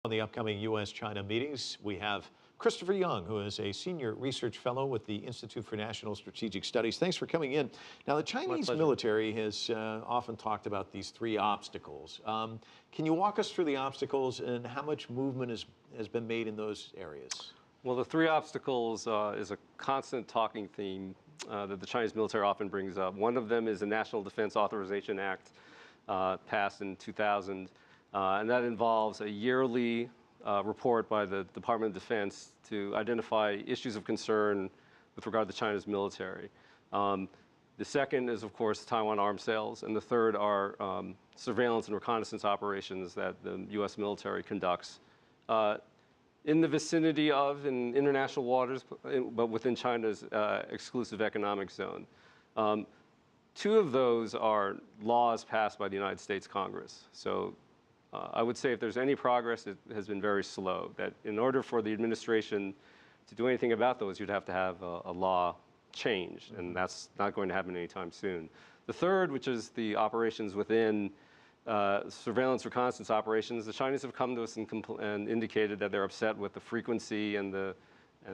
On the upcoming U.S.-China meetings, we have Christopher Young, who is a senior research fellow with the Institute for National Strategic Studies. Thanks for coming in. Now, the Chinese military has often talked about these three obstacles. Can you walk us through the obstacles and how much movement has been made in those areas? Well, the three obstacles is a constant talking theme that the Chinese military often brings up. One of them is the National Defense Authorization Act passed in 2000. And that involves a yearly report by the Department of Defense to identify issues of concern with regard to China's military. The second is, of course, Taiwan arms sales. And the third are surveillance and reconnaissance operations that the U.S. military conducts in the vicinity of, in international waters, but within China's exclusive economic zone. Two of those are laws passed by the United States Congress. So I would say if there's any progress, it has been very slow. That in order for the administration to do anything about those, you'd have to have a law changed, and that's not going to happen anytime soon. The third, which is the operations within surveillance reconnaissance operations, the Chinese have come to us and indicated that they're upset with the frequency and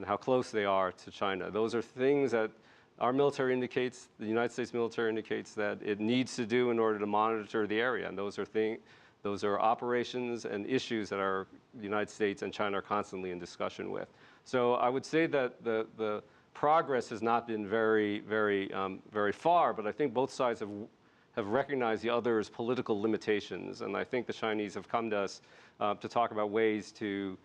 how close they are to China. Those are things that our military indicates, the United States military indicates that it needs to do in order to monitor the area, and those are operations and issues that the United States and China are constantly in discussion with. So I would say that the progress has not been very far, but I think both sides have recognized the other's political limitations, and I think the Chinese have come to us to talk about ways to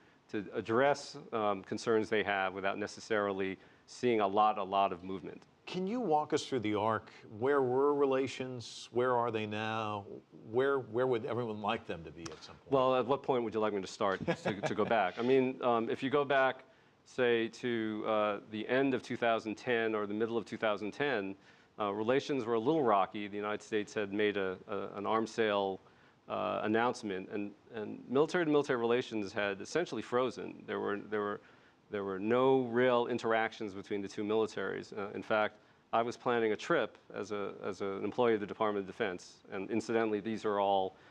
address concerns they have without necessarily seeing a lot of movement. Can you walk us through the arc? Where were relations? Where are they now? Where would everyone like them to be at some point? Well, at what point would you like me to start to go back? I mean, if you go back, say, to the end of 2010 or the middle of 2010, relations were a little rocky. The United States had made an arms sale announcement, and military-to-military relations had essentially frozen. There were no real interactions between the two militaries. In fact, I was planning a trip as an employee of the Department of Defense. And incidentally,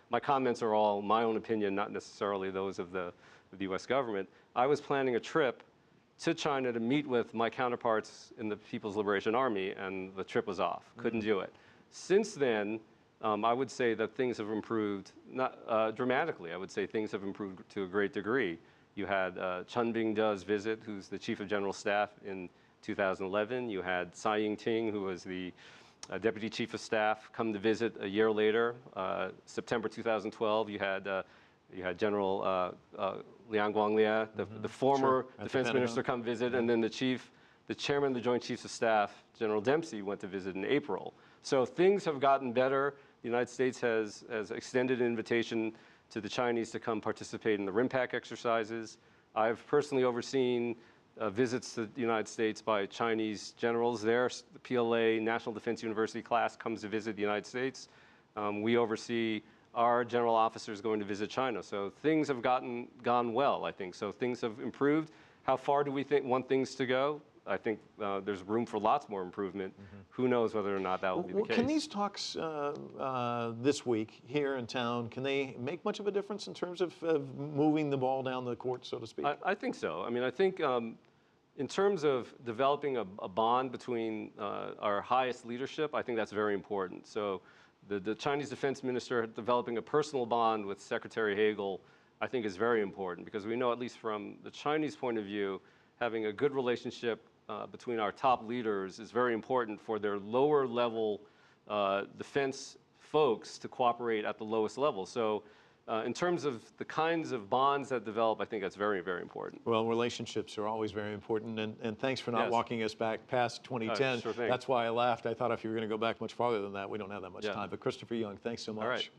my comments are all my own opinion, not necessarily those of the US government. I was planning a trip to China to meet with my counterparts in the People's Liberation Army, and the trip was off. Couldn't do it. Since then, I would say that things have improved, not dramatically. I would say things have improved to a great degree. You had Chen Bingde's visit, who's the Chief of General Staff in 2011. You had Tsai Ing-ting, who was the Deputy Chief of Staff, come to visit a year later, September 2012. You had General Liang Guanglia, the former defense minister, come visit, and then the chairman of the Joint Chiefs of Staff, General Dempsey, went to visit in April. So things have gotten better. The United States has extended an invitation to the Chinese to come participate in the RIMPAC exercises. I've personally overseen visits to the United States by Chinese generals there. The PLA National Defense University class comes to visit the United States. We oversee our general officers going to visit China. So things have gone well, I think. So things have improved. How far do we want things to go? I think there's room for lots more improvement. Who knows whether or not that will be the case. Can these talks this week here in town, can they make much of a difference in terms of moving the ball down the court, so to speak? I think so. I mean, I think in terms of developing a bond between our highest leadership, I think that's very important. So the Chinese defense minister developing a personal bond with Secretary Hagel, I think is very important, because we know, at least from the Chinese point of view, having a good relationship between our top leaders is very important for their lower level defense folks to cooperate at the lowest level. So in terms of the kinds of bonds that develop, I think that's very important. Well, relationships are always very important, and thanks for not walking us back past 2010. Sure thing. That's why I laughed. I thought if you were going to go back much farther than that, we don't have that much time. But Christopher Young, thanks so much. All right.